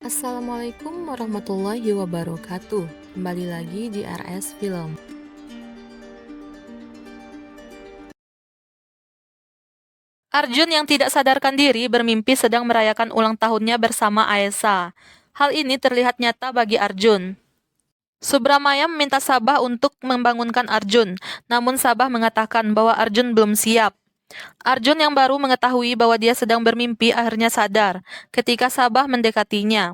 Assalamualaikum warahmatullahi wabarakatuh. Kembali lagi di RS Film. Arjun yang tidak sadarkan diri bermimpi sedang merayakan ulang tahunnya bersama Aesa. Hal ini terlihat nyata bagi Arjun. Subramaya meminta Sabah untuk membangunkan Arjun, namun Sabah mengatakan bahwa Arjun belum siap. Arjun yang baru mengetahui bahwa dia sedang bermimpi akhirnya sadar ketika Sabah mendekatinya.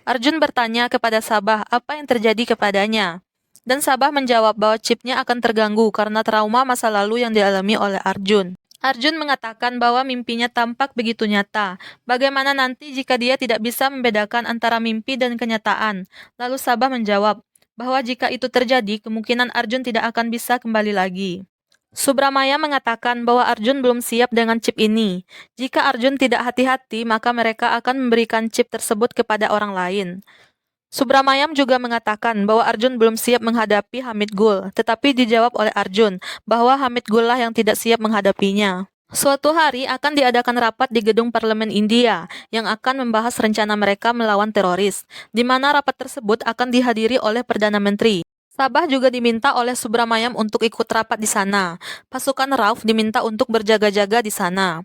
Arjun bertanya kepada Sabah apa yang terjadi kepadanya. Dan Sabah menjawab bahwa chipnya akan terganggu karena trauma masa lalu yang dialami oleh Arjun. Arjun mengatakan bahwa mimpinya tampak begitu nyata. Bagaimana nanti jika dia tidak bisa membedakan antara mimpi dan kenyataan? Lalu Sabah menjawab bahwa jika itu terjadi, kemungkinan Arjun tidak akan bisa kembali lagi. Subramaya mengatakan bahwa Arjun belum siap dengan chip ini. Jika Arjun tidak hati-hati, maka mereka akan memberikan chip tersebut kepada orang lain. Subramayam juga mengatakan bahwa Arjun belum siap menghadapi Hamid Gul, tetapi dijawab oleh Arjun bahwa Hamid Gul lah yang tidak siap menghadapinya. Suatu hari akan diadakan rapat di gedung parlemen India yang akan membahas rencana mereka melawan teroris, di mana rapat tersebut akan dihadiri oleh Perdana Menteri. Sabah juga diminta oleh Subramayam untuk ikut rapat di sana. Pasukan Rauf diminta untuk berjaga-jaga di sana.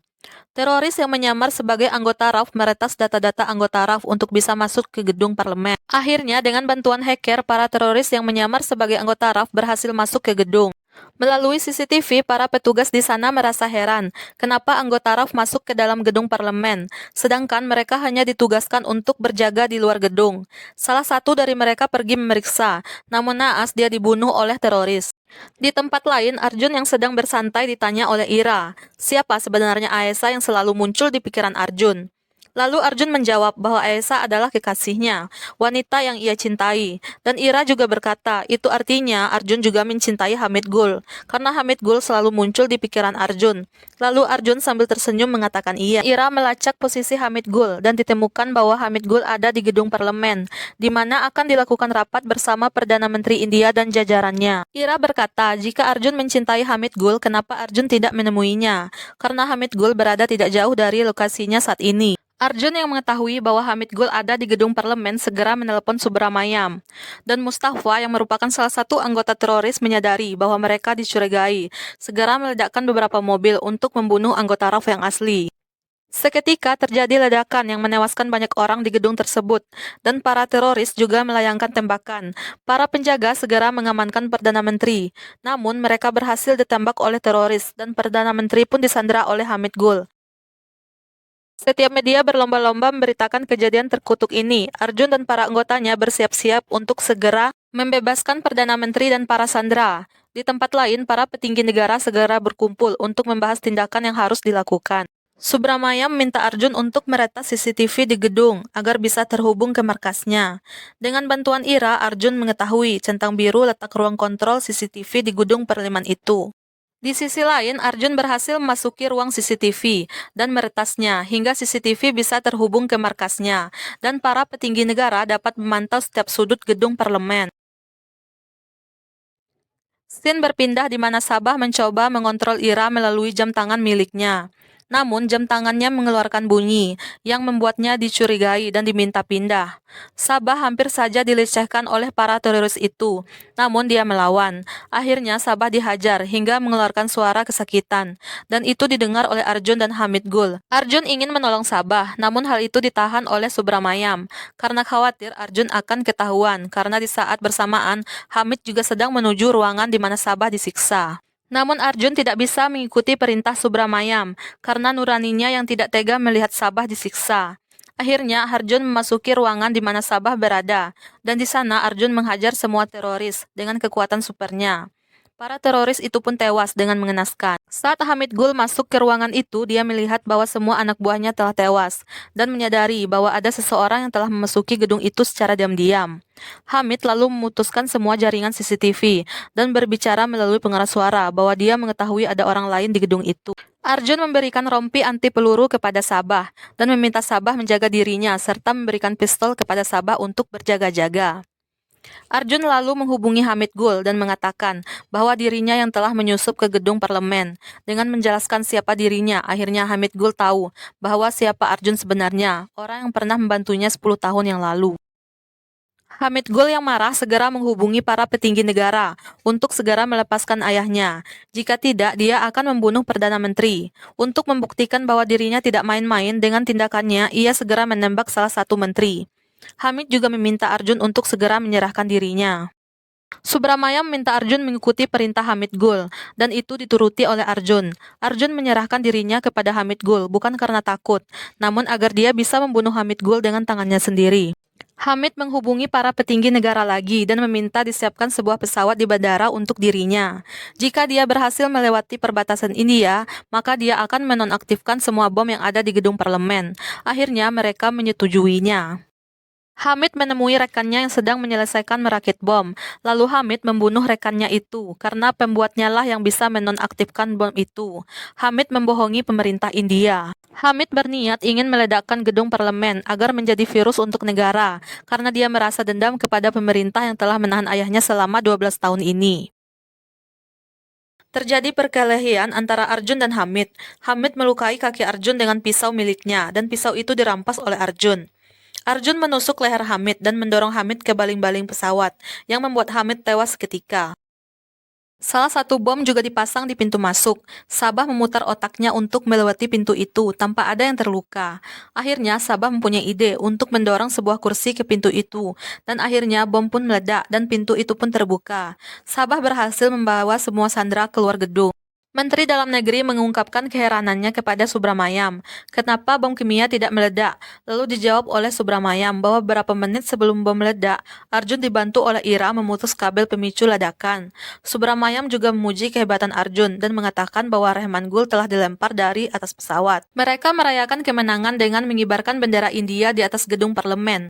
Teroris yang menyamar sebagai anggota RAF meretas data-data anggota RAF untuk bisa masuk ke gedung parlemen. Akhirnya, dengan bantuan hacker, para teroris yang menyamar sebagai anggota RAF berhasil masuk ke gedung. Melalui CCTV, para petugas di sana merasa heran kenapa anggota RAF masuk ke dalam gedung parlemen, sedangkan mereka hanya ditugaskan untuk berjaga di luar gedung. Salah satu dari mereka pergi memeriksa, namun naas dia dibunuh oleh teroris. Di tempat lain, Arjun yang sedang bersantai ditanya oleh Ira, siapa sebenarnya Aesa yang selalu muncul di pikiran Arjun? Lalu Arjun menjawab bahwa Aesa adalah kekasihnya, wanita yang ia cintai. Dan Ira juga berkata, itu artinya Arjun juga mencintai Hamid Gul, karena Hamid Gul selalu muncul di pikiran Arjun. Lalu Arjun sambil tersenyum mengatakan iya. Ira melacak posisi Hamid Gul dan ditemukan bahwa Hamid Gul ada di gedung parlemen, di mana akan dilakukan rapat bersama Perdana Menteri India dan jajarannya. Ira berkata, jika Arjun mencintai Hamid Gul, kenapa Arjun tidak menemuinya? Karena Hamid Gul berada tidak jauh dari lokasinya saat ini. Arjun yang mengetahui bahwa Hamid Gul ada di gedung parlemen segera menelepon Subramayam. Dan Mustafa yang merupakan salah satu anggota teroris menyadari bahwa mereka dicurigai, segera meledakkan beberapa mobil untuk membunuh anggota RAF yang asli. Seketika terjadi ledakan yang menewaskan banyak orang di gedung tersebut, dan para teroris juga melayangkan tembakan. Para penjaga segera mengamankan Perdana Menteri, namun mereka berhasil ditembak oleh teroris, dan Perdana Menteri pun disandera oleh Hamid Gul. Setiap media berlomba-lomba memberitakan kejadian terkutuk ini. Arjun dan para anggotanya bersiap-siap untuk segera membebaskan Perdana Menteri dan para sandera. Di tempat lain, para petinggi negara segera berkumpul untuk membahas tindakan yang harus dilakukan. Subramaya meminta Arjun untuk meretas CCTV di gedung agar bisa terhubung ke markasnya. Dengan bantuan Ira, Arjun mengetahui centang biru letak ruang kontrol CCTV di gedung parlemen itu. Di sisi lain, Arjun berhasil memasuki ruang CCTV dan meretasnya hingga CCTV bisa terhubung ke markasnya, dan para petinggi negara dapat memantau setiap sudut gedung parlemen. Scene berpindah di mana Sabah mencoba mengontrol Ira melalui jam tangan miliknya. Namun, jam tangannya mengeluarkan bunyi yang membuatnya dicurigai dan diminta pindah. Sabah hampir saja dilecehkan oleh para teroris itu, namun dia melawan. Akhirnya, Sabah dihajar hingga mengeluarkan suara kesakitan, dan itu didengar oleh Arjun dan Hamid Gul. Arjun ingin menolong Sabah, namun hal itu ditahan oleh Subramayam, karena khawatir Arjun akan ketahuan, karena di saat bersamaan, Hamid juga sedang menuju ruangan di mana Sabah disiksa. Namun Arjun tidak bisa mengikuti perintah Subramayam karena nuraninya yang tidak tega melihat Sabah disiksa. Akhirnya Arjun memasuki ruangan di mana Sabah berada, dan di sana Arjun menghajar semua teroris dengan kekuatan supernya. Para teroris itu pun tewas dengan mengenaskan. Saat Hamid Gul masuk ke ruangan itu, dia melihat bahwa semua anak buahnya telah tewas dan menyadari bahwa ada seseorang yang telah memasuki gedung itu secara diam-diam. Hamid lalu memutuskan semua jaringan CCTV dan berbicara melalui pengeras suara bahwa dia mengetahui ada orang lain di gedung itu. Arjun memberikan rompi anti peluru kepada Sabah dan meminta Sabah menjaga dirinya serta memberikan pistol kepada Sabah untuk berjaga-jaga. Arjun lalu menghubungi Hamid Gul dan mengatakan bahwa dirinya yang telah menyusup ke gedung parlemen. Dengan menjelaskan siapa dirinya, akhirnya Hamid Gul tahu bahwa siapa Arjun sebenarnya, orang yang pernah membantunya 10 tahun yang lalu. Hamid Gul yang marah segera menghubungi para petinggi negara untuk segera melepaskan ayahnya. Jika tidak, dia akan membunuh Perdana Menteri. Untuk membuktikan bahwa dirinya tidak main-main dengan tindakannya, ia segera menembak salah satu menteri. Hamid juga meminta Arjun untuk segera menyerahkan dirinya. Subramayam meminta Arjun mengikuti perintah Hamid Gul, dan itu dituruti oleh Arjun. Arjun menyerahkan dirinya kepada Hamid Gul bukan karena takut, namun agar dia bisa membunuh Hamid Gul dengan tangannya sendiri. Hamid menghubungi para petinggi negara lagi dan meminta disiapkan sebuah pesawat di bandara untuk dirinya. Jika dia berhasil melewati perbatasan India, maka dia akan menonaktifkan semua bom yang ada di gedung parlemen. Akhirnya mereka menyetujuinya. Hamid menemui rekannya yang sedang menyelesaikan merakit bom. Lalu Hamid membunuh rekannya itu karena pembuatnya lah yang bisa menonaktifkan bom itu. Hamid membohongi pemerintah India. Hamid berniat ingin meledakkan gedung parlemen agar menjadi virus untuk negara karena dia merasa dendam kepada pemerintah yang telah menahan ayahnya selama 12 tahun ini. Terjadi perkelahian antara Arjun dan Hamid. Hamid melukai kaki Arjun dengan pisau miliknya dan pisau itu dirampas oleh Arjun. Arjun menusuk leher Hamid dan mendorong Hamid ke baling-baling pesawat, yang membuat Hamid tewas seketika. Salah satu bom juga dipasang di pintu masuk. Sabah memutar otaknya untuk melewati pintu itu tanpa ada yang terluka. Akhirnya Sabah mempunyai ide untuk mendorong sebuah kursi ke pintu itu, dan akhirnya bom pun meledak dan pintu itu pun terbuka. Sabah berhasil membawa semua sandera keluar gedung. Menteri Dalam Negeri mengungkapkan keheranannya kepada Subramayam. Kenapa bom kimia tidak meledak? Lalu dijawab oleh Subramayam bahwa beberapa menit sebelum bom meledak, Arjun dibantu oleh Ira memutus kabel pemicu ledakan. Subramayam juga memuji kehebatan Arjun dan mengatakan bahwa Rehman Gul telah dilempar dari atas pesawat. Mereka merayakan kemenangan dengan mengibarkan bendera India di atas gedung parlemen.